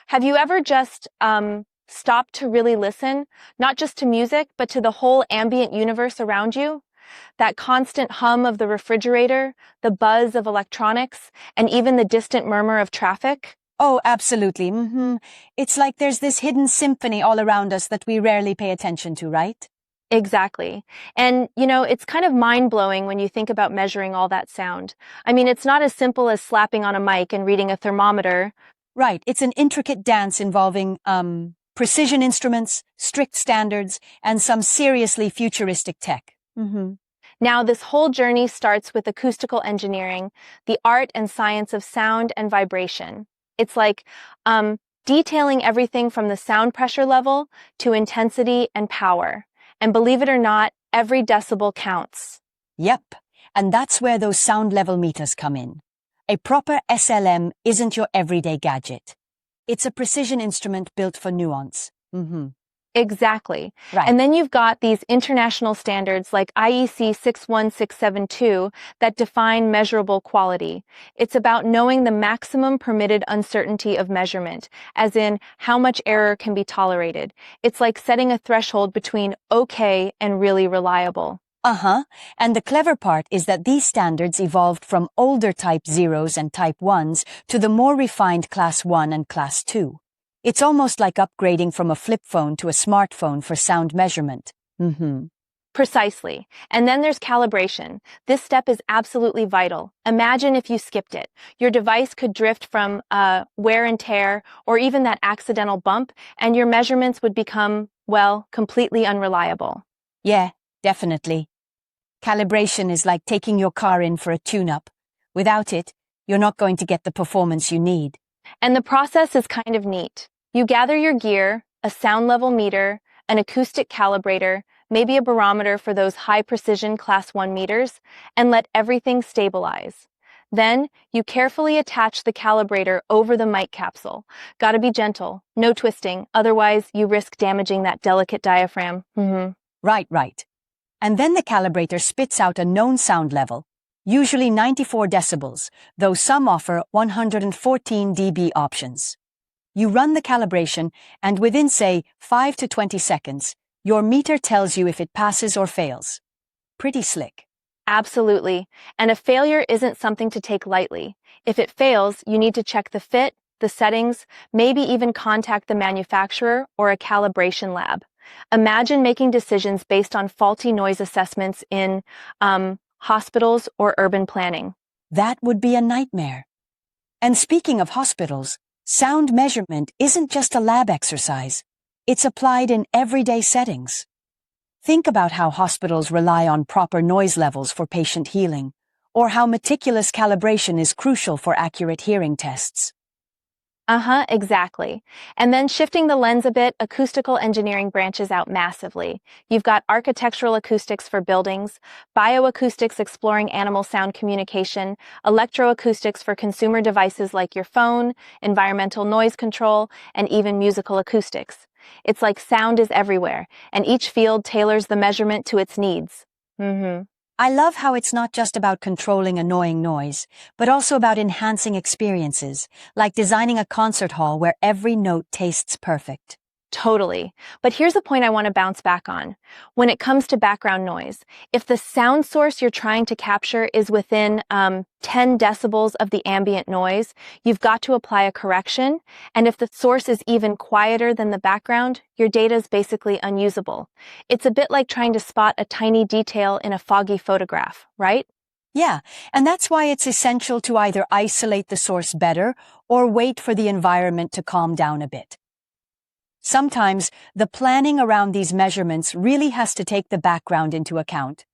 Have you ever just stopped to really listen, not just to music, but to the whole ambient universe around you? That constant hum of the refrigerator, the buzz of electronics, and even the distant murmur of traffic? Oh, absolutely. It's like there's this hidden symphony all around us that we rarely pay attention to, right? Exactly. And, it's kind of mind-blowing when you think about measuring all that sound. I mean, it's not as simple as slapping on a mic and reading a thermometer. Right. It's an intricate dance involving, precision instruments, strict standards, and some seriously futuristic tech. Now, this whole journey starts with acoustical engineering, the art and science of sound and vibration. It's like detailing everything from the sound pressure level to intensity and power. And believe it or not, every decibel counts. Yep. And that's where those sound level meters come in. A proper SLM isn't your everyday gadget. It's a precision instrument built for nuance. Exactly. Right. And then you've got these international standards like IEC 61672 that define measurable quality. It's about knowing the maximum permitted uncertainty of measurement, as in how much error can be tolerated. It's like setting a threshold between okay and really reliable. And the clever part is that these standards evolved from older Type 0s and Type 1s to the more refined Class 1 and Class 2. It's almost like upgrading from a flip phone to a smartphone for sound measurement. Precisely. And then there's calibration. This step is absolutely vital. Imagine if you skipped it. Your device could drift from wear and tear or even that accidental bump, and your measurements would become, well, completely unreliable. Yeah, definitely. Calibration is like taking your car in for a tune-up. Without it, you're not going to get the performance you need. And the process is kind of neat. You gather your gear, a sound level meter, an acoustic calibrator, maybe a barometer for those high-precision Class 1 meters, and let everything stabilize. Then, you carefully attach the calibrator over the mic capsule. Gotta be gentle, no twisting, otherwise you risk damaging that delicate diaphragm. Right. And then the calibrator spits out a known sound level, usually 94 decibels, though some offer 114 dB options. You run the calibration, and within, say, 5 to 20 seconds, your meter tells you if it passes or fails. Pretty slick. Absolutely. And a failure isn't something to take lightly. If it fails, you need to check the fit, the settings, maybe even contact the manufacturer or a calibration lab. Imagine making decisions based on faulty noise assessments in hospitals or urban planning. That would be a nightmare. And speaking of hospitals, sound measurement isn't just a lab exercise. It's applied in everyday settings. Think about how hospitals rely on proper noise levels for patient healing, or how meticulous calibration is crucial for accurate hearing tests. Exactly. And then shifting the lens a bit, acoustical engineering branches out massively. You've got architectural acoustics for buildings, bioacoustics exploring animal sound communication, electroacoustics for consumer devices like your phone, environmental noise control, and even musical acoustics. It's like sound is everywhere, and each field tailors the measurement to its needs. I love how it's not just about controlling annoying noise, but also about enhancing experiences, like designing a concert hall where every note tastes perfect. Totally. But here's a point I want to bounce back on. When it comes to background noise, if the sound source you're trying to capture is within 10 decibels of the ambient noise, you've got to apply a correction. And if the source is even quieter than the background, your data is basically unusable. It's a bit like trying to spot a tiny detail in a foggy photograph, right? Yeah, and that's why it's essential to either isolate the source better or wait for the environment to calm down a bit. Sometimes, the planning around these measurements really has to take the background into account.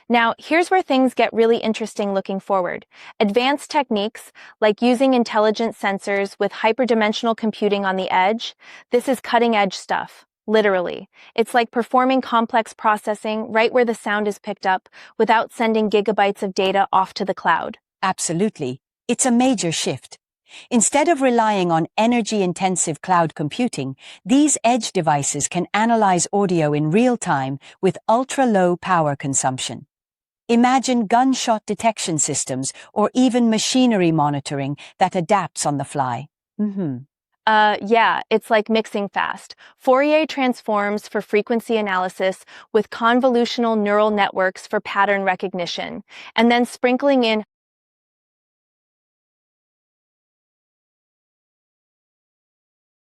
Now, here's where things get really interesting looking forward. Advanced techniques, like using intelligent sensors with hyperdimensional computing on the edge, this is cutting-edge stuff, literally. It's like performing complex processing right where the sound is picked up without sending gigabytes of data off to the cloud. Absolutely. It's a major shift. Instead of relying on energy-intensive cloud computing, these edge devices can analyze audio in real time with ultra-low power consumption. Imagine gunshot detection systems or even machinery monitoring that adapts on the fly. Yeah, it's like mixing fast. Fourier transforms for frequency analysis with convolutional neural networks for pattern recognition, and then sprinkling in